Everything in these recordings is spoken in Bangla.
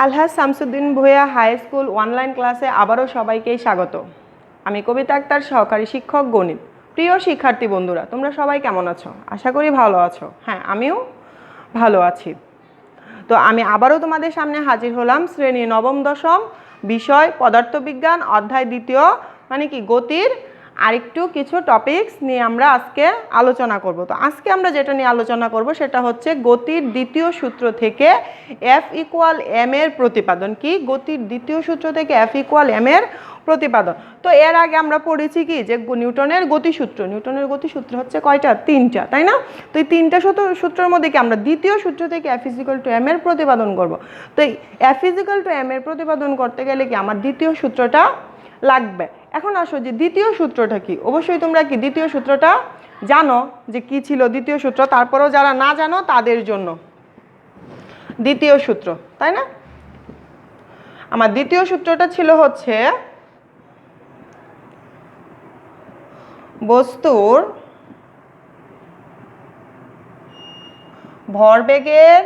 আলহাজ Shamsuddin Bhuiyan high school online ক্লাসে আবারও সবাইকেই স্বাগত। আমি কবিতা আক্তার, সহকারী শিক্ষক গণিত। প্রিয় শিক্ষার্থী বন্ধুরা, তোমরা সবাই কেমন আছো? আশা করি ভালো আছো। হ্যাঁ, আমিও ভালো আছি। তো আমি আবারও তোমাদের সামনে হাজির হলাম শ্রেণী নবম দশম, বিষয় পদার্থবিজ্ঞান, অধ্যায় দ্বিতীয়, মানে কি গতির আরেকটু কিছু টপিকস নিয়ে আমরা আজকে আলোচনা করব। তো আজকে আমরা যেটা নিয়ে আলোচনা করব সেটা হচ্ছে গতির দ্বিতীয় সূত্র থেকে F=m এর প্রতিপাদন। কি গতির দ্বিতীয় সূত্র থেকে F=m এর প্রতিপাদন। তো এর আগে আমরা পড়েছি কি যে নিউটনের গতিসূত্র। নিউটনের গতিসূত্র হচ্ছে কয়টা? তিনটা, তাই না? তো এই তিনটা সূত্রের মধ্যে কি আমরা দ্বিতীয় সূত্র থেকে F=m এর প্রতিপাদন করব। তো এই F=m এর প্রতিপাদন করতে গেলে কি আমার দ্বিতীয় সূত্রটা লাগবে। এখন আসো যে দ্বিতীয় সূত্রটা কি। অবশ্যই তোমরা কি দ্বিতীয় সূত্রটা জানো যে কি ছিল দ্বিতীয় সূত্র, তারপরেও যারা না জানো তাদের জন্য দ্বিতীয় সূত্র, তাই না? আমার দ্বিতীয় সূত্রটা ছিল হচ্ছে বস্তুর ভরবেগের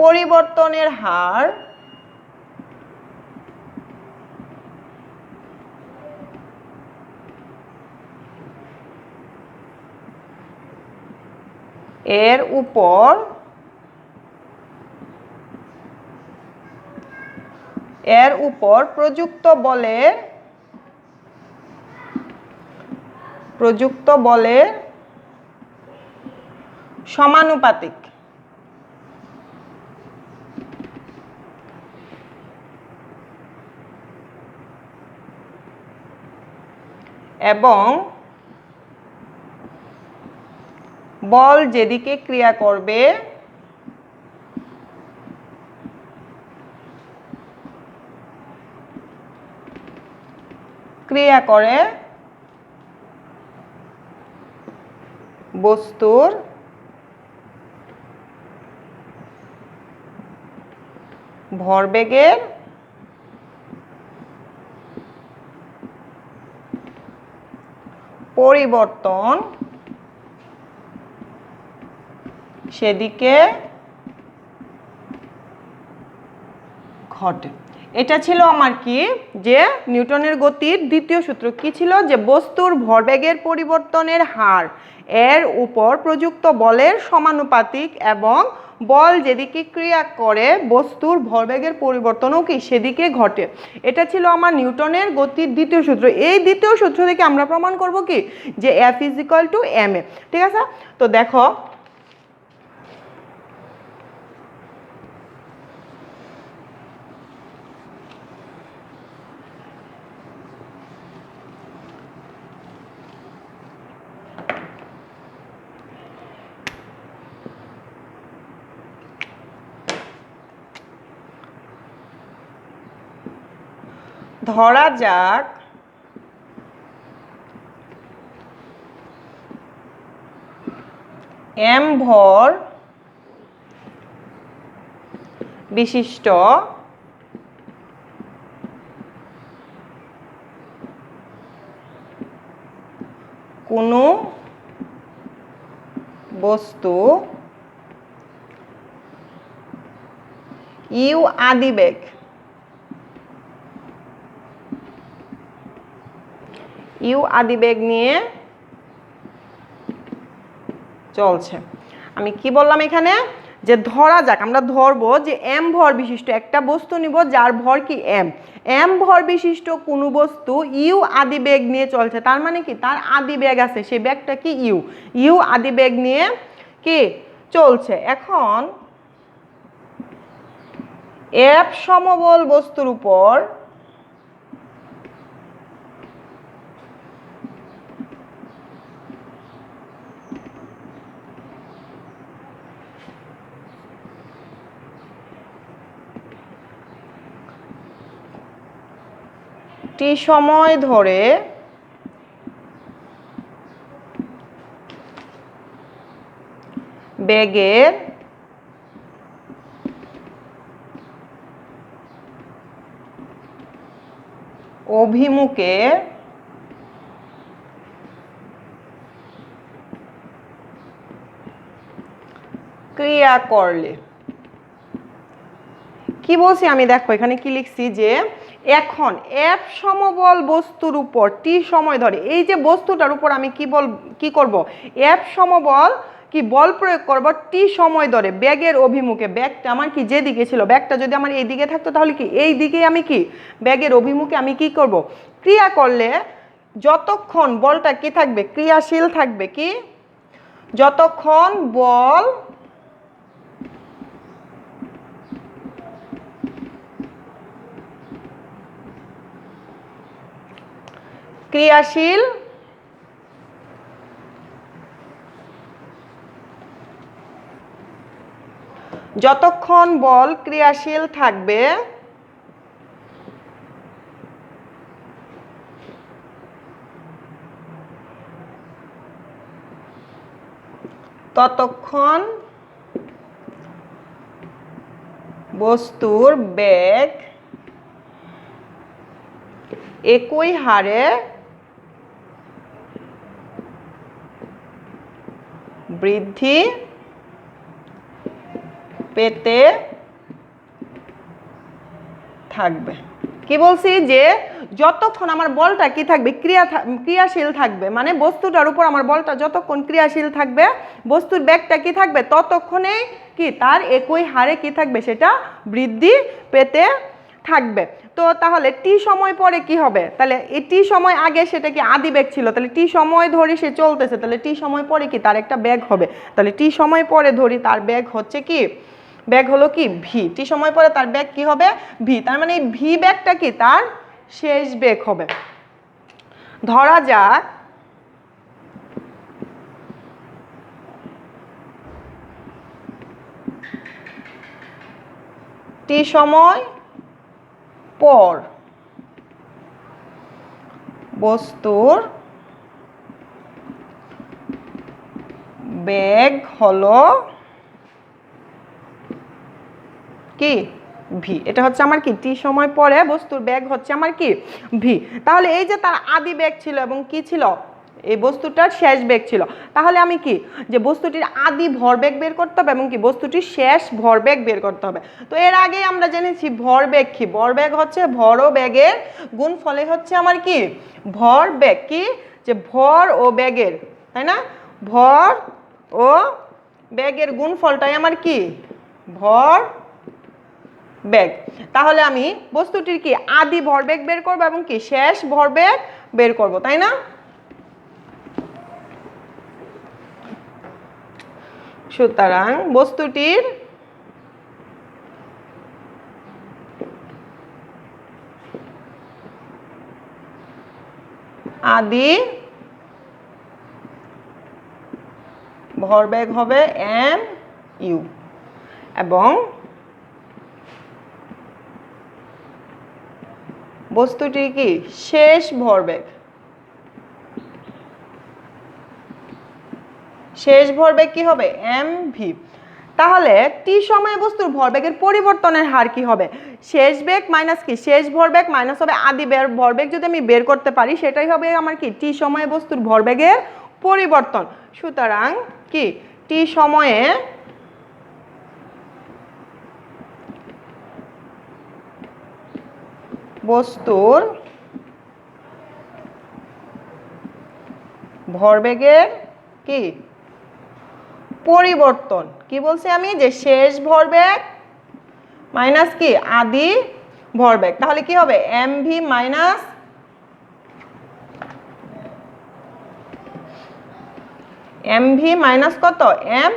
পরিবর্তনের হার এর উপর প্রযুক্ত বলের সমানুপাতিক। এবং বল যেদিকে ক্রিয়া করবে বস্তুর ভরবেগের পরিবর্তন সেদিকে ঘটে। এটা ছিল আমার কি যে নিউটনের গতির দ্বিতীয় সূত্র। কি ছিল? যে বস্তুর ভরবেগের পরিবর্তনের হার এর উপর প্রযুক্ত বলের সমানুপাতিক এবং বল যেদিকে ক্রিয়া করে বস্তুর ভরবেগের পরিবর্তনও কি সেদিকে ঘটে। এটা ছিল আমার নিউটনের গতির দ্বিতীয় সূত্র। এই দ্বিতীয় সূত্র থেকে আমরা প্রমাণ করব কি যে F=m। ঠিক আছে? তো দেখো ধরা যাক m ভর বিশিষ্ট কোনো বস্তু u আদিবেগ নিয়ে চলছে। আমি কি বললাম এখানে? যে ধরা যাক, আমরা ধরবো যে m ভর বিশিষ্ট একটা বস্তু নিব যার ভর কি m ভর বিশিষ্ট কোনো বস্তু u আদিবেগ নিয়ে চলছে। তার মানে কি তার আদিবেগ আছে, সেই বেগটা কি u আদিবেগ নিয়ে কি চলছে। এখন F সমবল বস্তুর উপর t সময় ধরে বেগের অভিমুখে ক্রিয়া করলে কি বলছি আমি, দেখো এখানে কি লিখছি যে এখন এফ সমবল বস্তুর উপর টি সময় ধরে, এই যে বস্তুটার উপর আমি কি করব, এফ সমবল কি বল প্রয়োগ করব টি সময় ধরে ব্যাগের অভিমুখে, ব্যাগটা আমার কি যেদিকে ছিল, ব্যাগটা যদি আমার এই দিকে থাকতো তাহলে কি এই দিকে আমি কি ব্যাগের অভিমুখে আমি কি করব, ক্রিয়া করলে যতক্ষণ বলটা কি থাকবে, ক্রিয়াশীল থাকবে, কি যতক্ষণ বল ক্রিয়াশীল যতক্ষণ বল ক্রিয়াশীল থাকবে ততক্ষণ বস্তুর বেগ একই হারে বৃদ্ধি পেতে থাকবে। কি বলছি যে যতক্ষণ আমার বলটা কি থাকবে, ক্রিয়াশীল থাকবে, মানে বস্তুটার উপর আমার বলটা যতক্ষণ ক্রিয়াশীল থাকবে বস্তুর বেগটা কি থাকবে ততক্ষণে কি তার একই হারে কি থাকবে, সেটা বৃদ্ধি পেতে থাকবে। তো তাহলে টি সময় পরে কি হবে, তাহলে এই টি সময় আগে সেটা কি আদি বেগ ছিল, তাহলে টি সময় ধরে সে চলতেছে, তাহলে টি সময় পরে কি তার একটা বেগ হবে, তাহলে টি সময় পরে ধরি তার বেগ হচ্ছে কি, বেগ হলো কি ভি, টি সময় পরে তার বেগ কি হবে ভি, তার মানে এই ভি বেগটা কি তার শেষ বেগ হবে। ধরা যাক টি সময় পর বস্তুর বেগ হলো কি ভি, এটা হচ্ছে আমার কি টি সময় পরে বস্তুর বেগ হচ্ছে আমার কি ভি। তাহলে এই যে তার আদি বেগ ছিল এবং কি ছিল, এই বস্তুটার শেষ বেগ ছিল, তাহলে আমি কি যে বস্তুটির আদি ভরবেগ বের করতে হবে এবং কি বস্তুটির শেষ ভরবেগ বের করতে হবে। তো এর আগে আমরা জেনেছি ভরবেগ কি, ভরবেগ হচ্ছে ভর ও বেগের গুণফলে হচ্ছে আমার কি ভরবেগ, কি যে ভর ও বেগের, তাই না, ভর ও বেগের গুণফলটাই আমার কি ভর বেগ। তাহলে আমি বস্তুটির কি আদি ভরবেগ বের করব এবং কি শেষ ভরবেগ বের করব, তাই না। সুতরাং বস্তুটির আদি ভরবেগ হবে এম ইউ এবং বস্তুটির কি শেষ ভরবেগ, শেষ ভরবেগ কি হবে এম ভি। তাহলে টি সময়ে বস্তুর ভরবেগের পরিবর্তনের হার কি হবে, শেষ বেগ মাইনাস কি শেষ ভরবেগ মাইনাস হবে আদি ভরবেগ, যদি আমি বের করতে পারি সেটাই হবে আমার কি টি সময়ে বস্তুর ভরবেগের পরিবর্তন। সুতরাং কি টি সময়ে বস্তুর ভরবেগের কি পরিবর্তন, কি বলছি আমি যে শেষ ভরবেগ মাইনাস কি আদি ভরবেগ, তাহলে কি হবে M V minus M V minus কত এম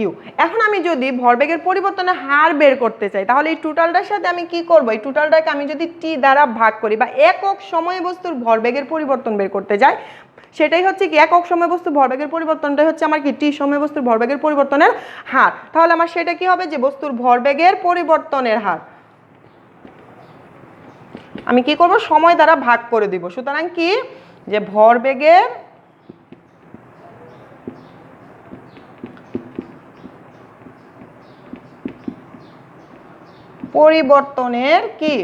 ইউ। এখন আমি যদি ভরবেগের পরিবর্তনের হার বের করতে চাই তাহলে এই টোটালটার সাথে আমি কি করব, এই টোটালটাকে আমি যদি টি দ্বারা ভাগ করি বা একক সময় বস্তুর ভরবেগের পরিবর্তন বের করতে যাই, সেটাই হচ্ছে কি একক সময় বস্তুর ভরবেগের পরিবর্তনটাই হচ্ছে আমার কি টি সময় বস্তুর ভরবেগের পরিবর্তনের হার। তাহলে আমার সেটা কি হবে যে বস্তুর ভরবেগের পরিবর্তনের হার আমি কি করব সময় দ্বারা ভাগ করে দিব। সুতরাং কি যে ভরবেগের পরিবর্তনের কি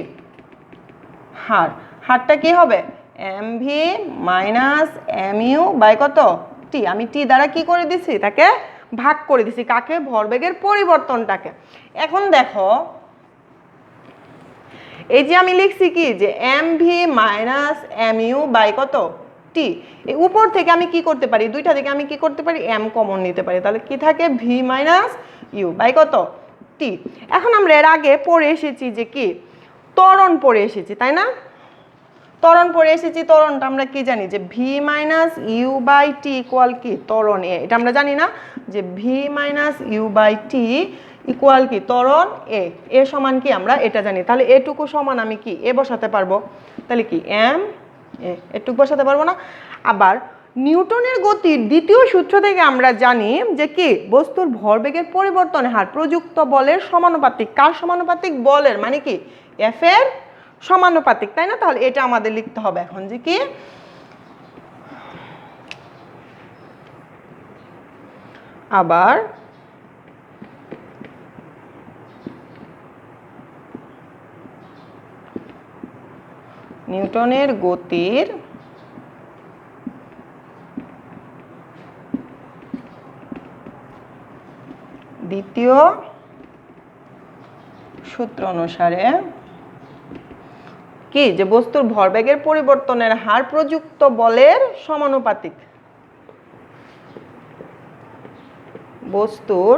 হার, হারটা কি হবে M V minus M U by কত টি, আমি টি দ্বারা কি করে দিছি তাকে ভাগ করে দিছি কাকে, ভরবেগের পরিবর্তনটাকে। এখন দেখো এই যে আমি লিখছি কি যে M V minus M U by কত টি, এই উপর থেকে আমি কি করতে পারি, দুইটা থেকে আমি কি করতে পারি, এম কমন নিতে পারি, তাহলে কি থাকে ভি মাইনাস ইউ বাই কত টি। এখন আমরা এর আগে পড়ে এসেছি যে কি ত্বরণ পড়ে এসেছি, তাই না? ত্বরণ পড়ে এসেছি, ত্বরণটা আমরা কি জানি যে V minus U by T equal কি ত্বরণ এ, এটা আমরা জানি না যে V minus U by T equal কি ত্বরণ এ, এ সমান কি আমরা এটা জানি, তাহলে এটুকু সমান আমি কি এ বসাতে পারবো, তাহলে কি এম এ, এটুকু বসাতে পারবো না? আবার নিউটনের গতির দ্বিতীয় সূত্র থেকে আমরা জানি যে কি বস্তুর ভরবেগের পরিবর্তনের হার প্রযুক্ত বলের সমানুপাতিক, কার সমানুপাতিক, বলের, মানে কি এফ এর সমানুপাতিক, তাই না? তাহলে এটা আমাদের লিখতে হবে এখন যে কি আবার নিউটনের গতির দ্বিতীয় সূত্র অনুসারে কি যে বস্তুর ভরবেগের পরিবর্তনের হার প্রযুক্ত বলের সমানুপাতিক, বস্তুর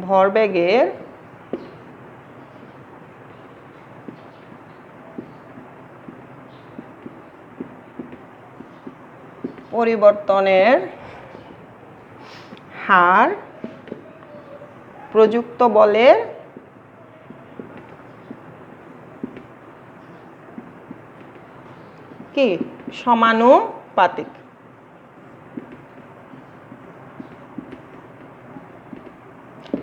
ভরবেগের পরিবর্তনের হার প্রযুক্ত বলের কি সমানুপাতিক।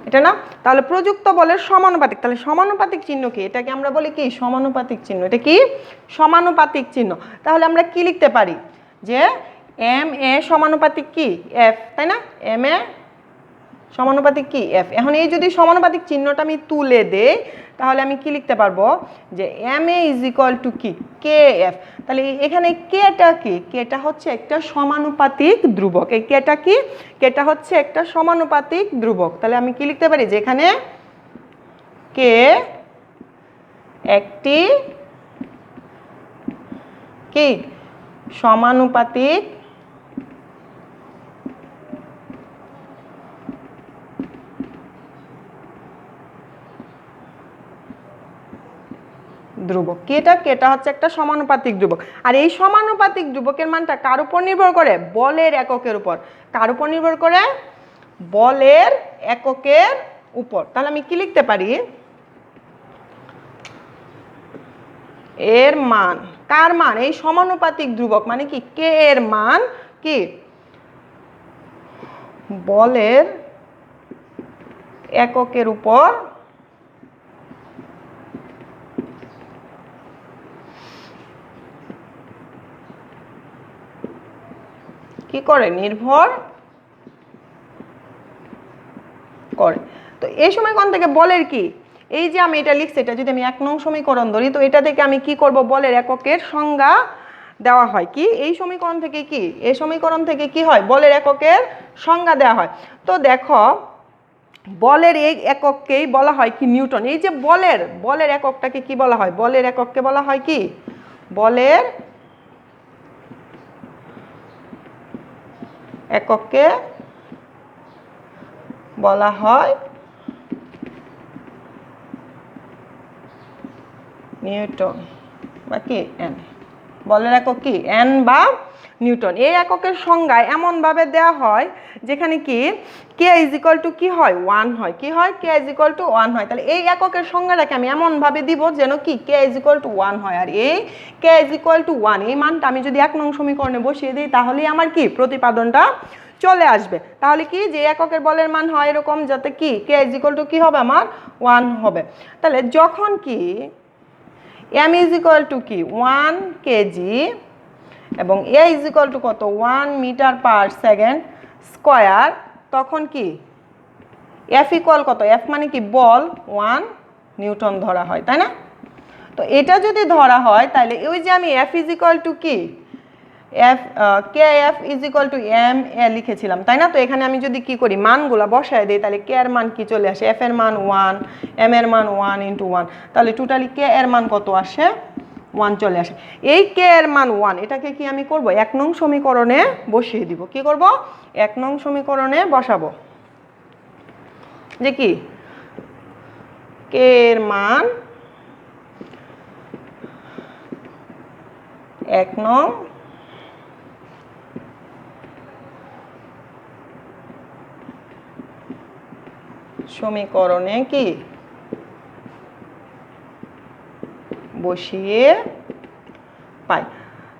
এটা না, তাহলে প্রযুক্ত বলের সমানুপাতিক, তাহলে সমানুপাতিক চিহ্ন কি, এটাকে আমরা বলি কি সমানুপাতিক চিহ্ন, এটা কি সমানুপাতিক চিহ্ন। তাহলে আমরা কি লিখতে পারি যে এম এ সমানুপাতিক কি এফ, তাই না? এম এ সমানুপাতিক কি এফ। এখন এই যদি সমানুপাতিক চিহ্নটা আমি তুলে দেই তাহলে আমি কি লিখতে পারবো যে M A is equal to কি কে এফ। তাহলে এখানে কেটা কি, কেটা হচ্ছে একটা সমানুপাতিক ধ্রুবক, এই কেটা কি, কেটা হচ্ছে একটা সমানুপাতিক ধ্রুবক। তাহলে আমি কি লিখতে পারি যে এখানে কে একটি কি সমানুপাতিক ধ্রুবক। কেটা, কেটা হচ্ছে একটা সমানুপাতিক ধ্রুবক। আর এই সমানুপাতিক ধ্রুবকের মানটা কার উপর নির্ভর করে, বলের এককের উপর। কার উপর নির্ভর করে, বলের এককের উপর। তাহলে আমি কি লিখতে পারি, এর মান, কার মান, এই সমানুপাতিক ধ্রুবক মানে কি কে এর মান কি বলের এককের উপর কি করে, নির্ভর করে। তো এই সমীকরণ থেকে বলের কি, এই যে আমি এটা লিখছি, এটা যদি আমি 1 নং সমীকরণ ধরি তো এটা থেকে আমি কি করব, বলের এককের সংজ্ঞা দেওয়া হয় কি এই সমীকরণ থেকে, কি এই সমীকরণ থেকে কি হয়, বলের এককের সংজ্ঞা দেওয়া হয়। তো দেখো বলের এই একককেই বলা হয় কি নিউটন। এই যে বলের এককটাকে কি বলা হয়, বলের একককে বলা হয় কি, বলের একককে বলা হয় নিউটন বা কি এন। বলের একক কি এন বা নিউটন। এই এককের সংজ্ঞায় এমনভাবে দেওয়া হয় যেখানে কি কে ইজ ইকুয়াল টু কি হয় 1 হয়, কি হয় কে ইজ ইকুয়াল টু 1 হয়। তাহলে এই এককের সংজ্ঞাটাকে আমি এমনভাবে দিব যেন কি কে ইজ ইকুয়াল টু 1 হয়। আর এই কে ইজ ইকুয়াল টু 1 এই মানটা আমি যদি 1 নং সমীকরণে বসিয়ে দিই তাহলেই আমার কি প্রতিপাদনটা চলে আসবে। তাহলে কি যে এককের বলের মান হয় এরকম যাতে কি কে ইজ ইকুয়াল টু কি হবে আমার 1 হবে। তাহলে যখন কি এম ইজ ইকুয়াল টু কি 1 কেজি এবং এ ইজ ইকুয়াল টু কত 1 মিটার পার সেকেন্ড স্কোয়ার, তখন কি এফ ইকুয়াল কত, এফ মানে কি বল 1 নিউটন ধরা হয়, তাই না? তো এটা যদি ধরা হয় তাহলে ওই যে আমি এফ ইজ ইকুয়াল টু কি এফ কে F is equal to M A লিখেছিলাম, তাই না? তো এখানে আমি যদি কি করি, মানগুলো বসায় দিই, তাহলে কে এর মান কি চলে আসে, এফ এর মান 1, এম এর মান 1 ইন্টু 1, তাহলে টোটালি কে এর মান কত আসে, 1 চলে আসে। এই কে এর মান 1, এটাকে কি আমি করব, 1 নং সমীকরণে বসিয়ে দিব। কি করব, 1 নং সমীকরণে বসাবো, যে কি কে এর মান 1 নং সমীকরণে কি বসিয়ে পাই।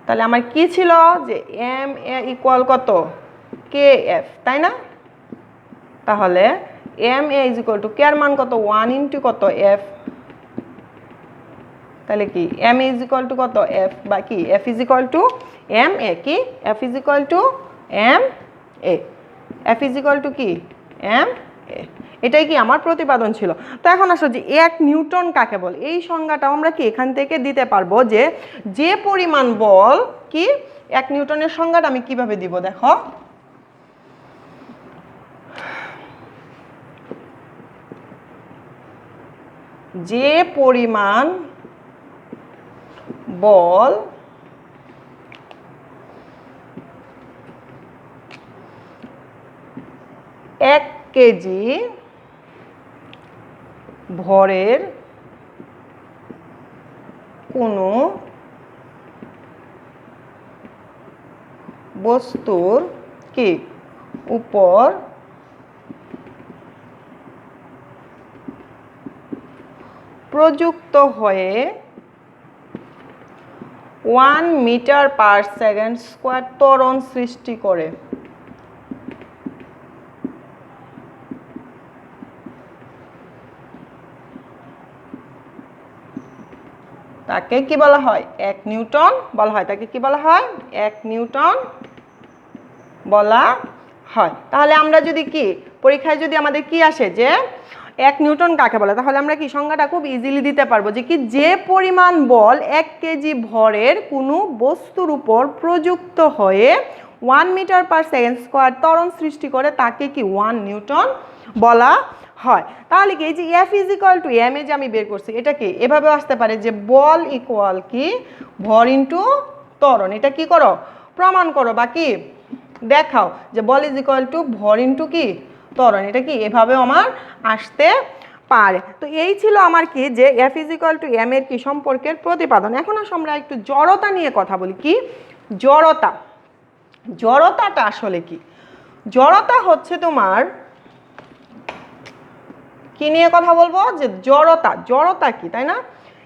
তাহলে আমার কি ছিল, যে এম এ ইকুয়াল কত, কে এফ, তাই না? তাহলে M A is equal to K এর মান কত, 1 ইন্টু কত, এফ। তাহলে কি এম ইজ ইকুয়াল টু কত, এফ, বা কি F is equal to M A, কি F is equal to M A, F is equal to কি এম এ। এটাই কি আমার প্রতিপাদন ছিল। তো এখন আসো যে 1 নিউটন কাকে বলে, এই সংজ্ঞাটাও আমরা কি এখান থেকে দিতে পারবো, যে যে পরিমাণ বল, কি 1 নিউটনের সংজ্ঞাটা আমি কিভাবে দিব, দেখো। যে পরিমাণ বল এক কেজি ভরের কোনো বস্তুর কি উপর প্রযুক্ত হয়ে 1 মিটার পার সেকেন্ড স্কয়ার ত্বরণ সৃষ্টি করে, তাকে কি বলা হয়, 1 নিউটন বলা হয়। তাকে কি বলা হয়, 1 নিউটন বলা হয়। তাহলে আমরা যদি কি পরীক্ষায় যদি আমাদের কি আসে, যে 1 নিউটন কাকে বলে, তাহলে আমরা কি সংজ্ঞাটা খুব ইজিলি দিতে পারবো, যে কি যে পরিমাণ বল 1 কেজি ভরের কোনো বস্তুর উপর প্রযুক্ত হয়ে 1 মিটার পার সেকেন্ড স্কয়ার ত্বরণ সৃষ্টি করে, তাকে কি 1 নিউটন বলা হয়। তাহলে কি এই যে F is equal to M A যে আমি বের করছি, এটা কি এভাবে আসতে পারে, যে বল ইকুয়াল কি ভর ইন্টু ত্বরণ। এটা কি করো, প্রমাণ করো, বা কি দেখাও, যে বল ইজ ইকুয়াল টু ভর ইন্টু কি ত্বরণ। এটা কি এভাবে আমার আসতে পারে। তো এই ছিল আমার কি, যে F is equal to M এর কি সম্পর্কের প্রতিপাদন। এখন আসলে আমরা একটু জড়তা নিয়ে কথা বলি। কি জড়তা, জড়তাটা আসলে কি, জড়তা হচ্ছে তোমার কি নিয়ে কথা বলবো, যে জড়তা, জড়তা কি, তাই না?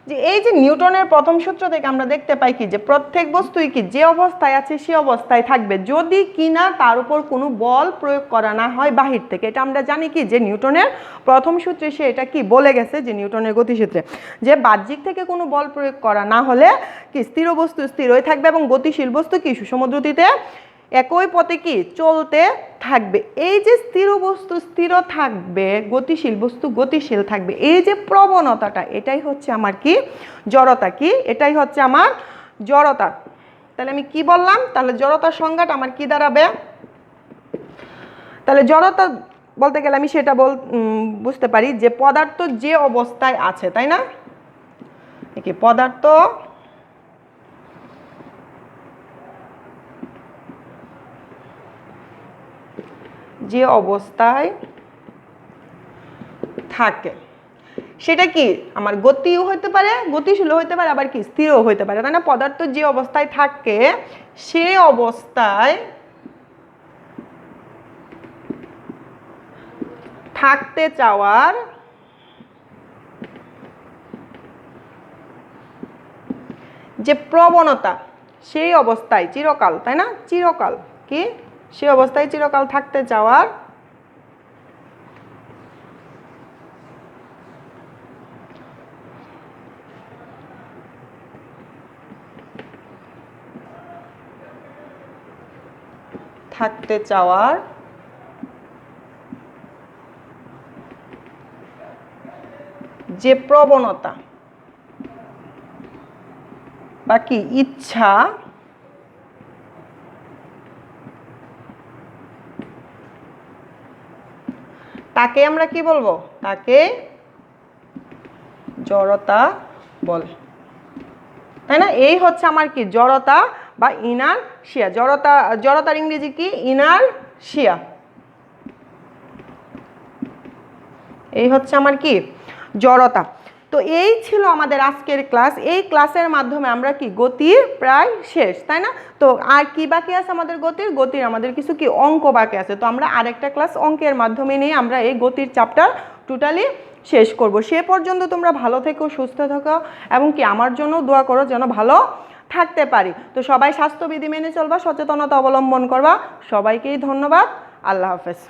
যে এই যে নিউটনের প্রথম সূত্র থেকে আমরা দেখতে পাই কি, যে প্রত্যেক বস্তুই কি যে অবস্থায় আছে সে অবস্থায় থাকবে, যদি কিনা তার উপর কোনো বল প্রয়োগ করা না হয় বাহির থেকে। এটা আমরা জানি কি, যে নিউটনের প্রথম সূত্রে সে এটা কি বলে গেছে, যে নিউটনের গতিসূত্রে, যে বাহ্যিক থেকে কোনো বল প্রয়োগ করা না হলে কি স্থির বস্তু স্থিরই থাকবে, এবং গতিশীল বস্তু কি সুষম দ্রুতিতে একই পথে কি চলতে থাকবে। এই যে স্থির বস্তু স্থির থাকবে, গতিশীল বস্তু গতিশীল থাকবে, এই যে প্রবণতাটা, এটাই হচ্ছে আমার কি জড়তা। কি এটাই হচ্ছে আমার জড়তা। তাহলে আমি কি বললাম, তাহলে জড়তার সংজ্ঞাটা আমার কি দাঁড়াবে, তাহলে জড়তা বলতে গেলে আমি সেটা বুঝতে পারি, যে পদার্থ যে অবস্থায় আছে, তাই না? কি পদার্থ যে অবস্থায় থাকে, সেটা কি আমার গতিও হইতে পারে, গতিশীলও হইতে পারে, আবার কি স্থিরও হইতে পারে, তাই না? পদার্থ যে অবস্থায় থাকে সে অবস্থায় থাকতে চাওয়ার যে প্রবণতা, সেই অবস্থায় চিরকাল, তাই না? চিরকাল কি সেই অবস্থায় চিরকাল থাকতে চাওয়ার থাকতে চাওয়ার যে প্রবণতা বা কি ইচ্ছা, তাকে আমরা কি বলবো? তাকে জড়তা বলে, তাই না? এই হচ্ছে আমার কি জড়তা বা ইনারশিয়া। জড়তার ইংরেজি কি? ইনারশিয়া। এই হচ্ছে আমার কি জড়তা। তো এই ছিল আমাদের আজকের ক্লাস। এই ক্লাসের মাধ্যমে আমরা কি গতির প্রায় শেষ, তাই না? তো আর কি বাকি আছে আমাদের? গতির আমাদের কিছু কি অঙ্ক বাকি আছে। তো আমরা আরেকটা ক্লাস অঙ্কের মাধ্যমে নিয়ে আমরা এই গতির চ্যাপ্টার টোটালি শেষ করব। সে পর্যন্ত তোমরা ভালো থেকো, সুস্থ থাকো এবং কি আমার জন্য দোয়া করো যেন ভালো থাকতে পারি। তো সবাই স্বাস্থ্যবিধি মেনে চলবা, সচেতনতা অবলম্বন করবা। সবাইকেই ধন্যবাদ। আল্লাহ হাফেজ।